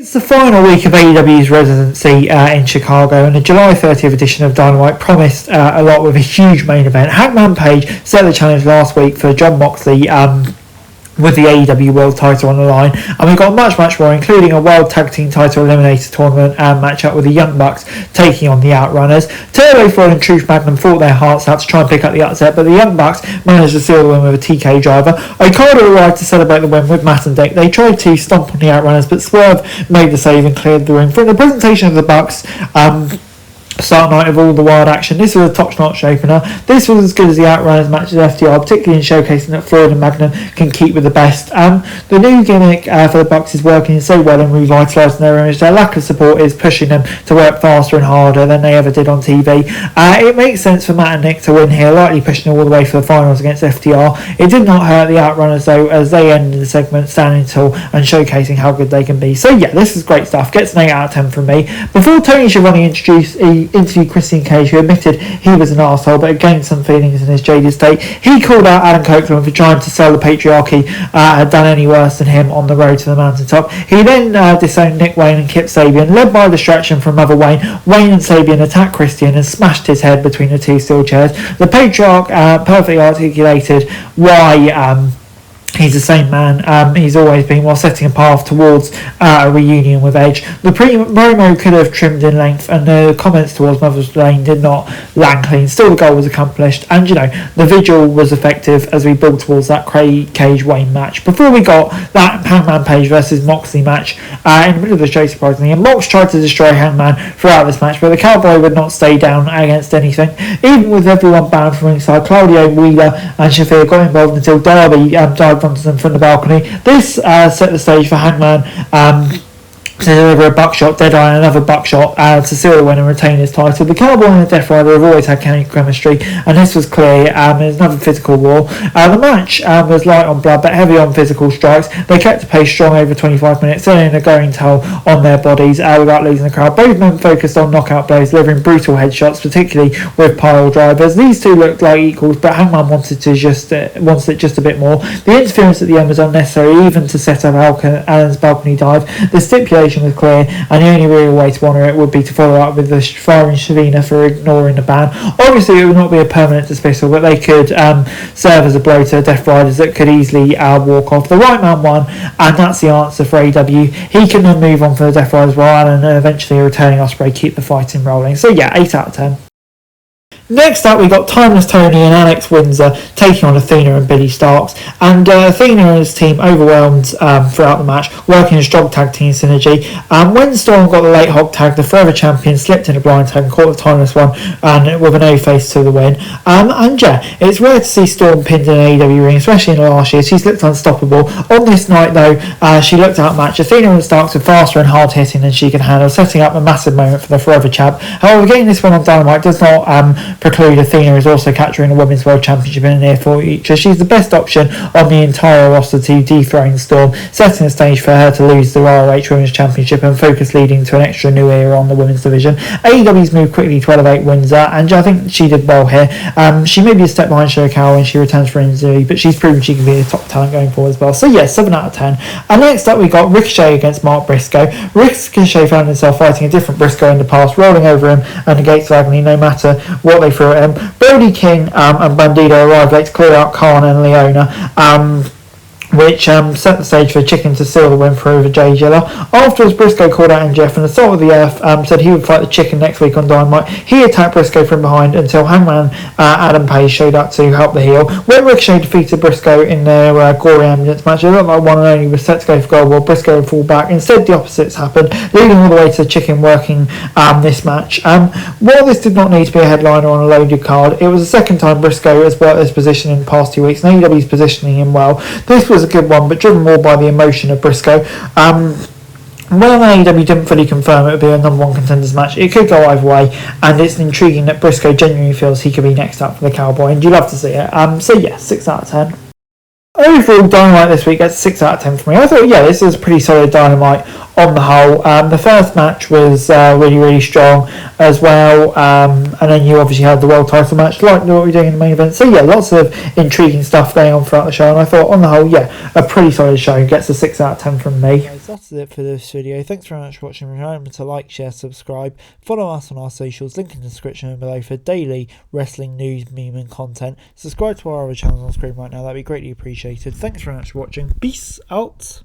It's the final week of AEW's residency in Chicago, and the July 30th edition of Dynamite promised a lot with a huge main event. Hangman Page set the challenge last week for Jon Moxley with the AEW World title on the line, and we got much more, including a World Tag Team title Eliminator Tournament match-up with the Young Bucks taking on the Outrunners. Turbo Ford and Truth Magnum fought their hearts out to try and pick up the upset, but the Young Bucks managed to seal the win with a TK driver. Okada arrived to celebrate the win with Matt and Dick. They tried to stomp on the Outrunners, but Swerve made the save and cleared the ring. From the presentation of the Bucks, start night of all the wild action, this was a top-notch opener. This was as good as the Outrunners match with FTR, particularly in showcasing that Floyd and Magnum can keep with the best. The new gimmick for the Bucks is working so well and revitalising their image. Their lack of support is pushing them to work faster and harder than they ever did on TV. It makes sense for Matt and Nick to win here, likely pushing all the way for the finals against FTR. It did not hurt the Outrunners though, as they ended the segment standing tall and showcasing how good they can be. So yeah, this is great stuff. Gets an 8 out of 10 from me. Before Tony Schiavone interviewed Christian Cage, who admitted he was an arsehole but gained some feelings in his jaded state, he called out Adam Copeland for trying to sell the patriarchy had done any worse than him on the road to the mountaintop. He then disowned Nick Wayne and Kip Sabian. Led by a distraction from Mother Wayne, Wayne and Sabian attacked Christian and smashed his head between the two steel chairs. The patriarch perfectly articulated why he's the same man he's always been, while setting a path towards a reunion with Edge. The promo could have trimmed in length, and the comments towards Mother's Lane did not land clean. Still, the goal was accomplished, and the vigil was effective as we build towards that Cage Wayne match. Before we got that Hangman Page versus Moxley match in the middle of the show, surprisingly, and Mox tried to destroy Hangman throughout this match, but the Cowboy would not stay down against anything. Even with everyone banned from ringside, Claudio, Wheeler and Shafir got involved until Darby dived onto them from the balcony. This set the stage for Hangman to deliver a buckshot, Deadeye and another buckshot to seal the win and retain his title. The Cowboy and the Death Rider have always had chemistry, and this was clear. There's another physical war. The match was light on blood but heavy on physical strikes. They kept the pace strong over 25 minutes, setting a going toll on their bodies without losing the crowd. Both men focused on knockout blows, delivering brutal headshots, particularly with pile drivers. These two looked like equals, but Hangman wanted it just a bit more. The interference at the end was unnecessary, even to set up Allen's balcony dive. The stipulation was clear, and the only real way to honour it would be to follow up with the firing Shavina for ignoring the ban. Obviously, it would not be a permanent dismissal, but they could serve as a blow to Death Riders that could easily walk off. The right man won, and that's the answer for AEW. He can then move on for the Death Riders, while Allen and eventually a returning Ospreay keep the fighting rolling. So yeah, 8 out of 10. Next up, we got Timeless Tony and Alex Windsor taking on Athena and Billy Starks, and Athena and his team overwhelmed throughout the match, working a strong tag team synergy. When Storm got the late hog tag, the Forever Champion slipped in a blind tag and caught the Timeless one, and with an O-face to the win. And yeah, it's rare to see Storm pinned in an AEW ring, especially in the last year. She's looked unstoppable. On this night though, she looked outmatched. Athena and Starks were faster and hard hitting than she could handle, setting up a massive moment for the Forever Champ. However, getting this one on Dynamite does not preclude Athena is also capturing the Women's World Championship in a near future. She's the best option on the entire roster to dethrone Storm, setting the stage for her to lose the ROH Women's Championship and focus leading to an extra new era on the women's division. AEW's moved quickly to elevate Windsor, and I think she did well here. She may be a step behind Shirakawa when she returns for injury, but she's proven she can be a top talent going forward as well. So yeah, 7 out of 10. And next up, we got Ricochet against Mark Briscoe. Ricochet found himself fighting a different Briscoe in the past, rolling over him and negates agony no matter what they threw at him. Brody King and Bandido arrived late to clear out Khan and Leona, which set the stage for Chicken to seal the win for over Jay Giller. Afterwards, Briscoe called out MJF, and the Salt of the Earth said he would fight the Chicken next week on Dynamite. He attacked Briscoe from behind until Hangman Adam Page showed up to help the heel. When Ricochet defeated Briscoe in their gory ambulance match, it looked like one and only was set to go for gold, while Briscoe would fall back. Instead, the opposites happened, leading all the way to the Chicken working this match. While this did not need to be a headliner on a loaded card, it was the second time Briscoe has worked this position in the past 2 weeks, and AEW's positioning him well. This was a good one, but driven more by the emotion of Briscoe. When AEW didn't fully confirm it would be a number one contenders match, it could go either way, and it's intriguing that Briscoe genuinely feels he could be next up for the Cowboy, and you love to see it. So yeah, 6 out of 10. Overall, Dynamite this week gets 6 out of 10 for me. I thought, yeah, this is a pretty solid Dynamite on the whole. The first match was really, really strong as well, and then you obviously had the world title match, like what we're doing in the main event. So yeah, lots of intriguing stuff going on throughout the show, and I thought on the whole, yeah, a pretty solid show. Gets a 6 out of 10 from me. Guys, that's it for this video. Thanks very much for watching. Remember to like, share, subscribe, follow us on our socials, link in the description below for daily wrestling news, meme and content. Subscribe to our other channels on screen right now, that'd be greatly appreciated. Thanks very much for watching. Peace out.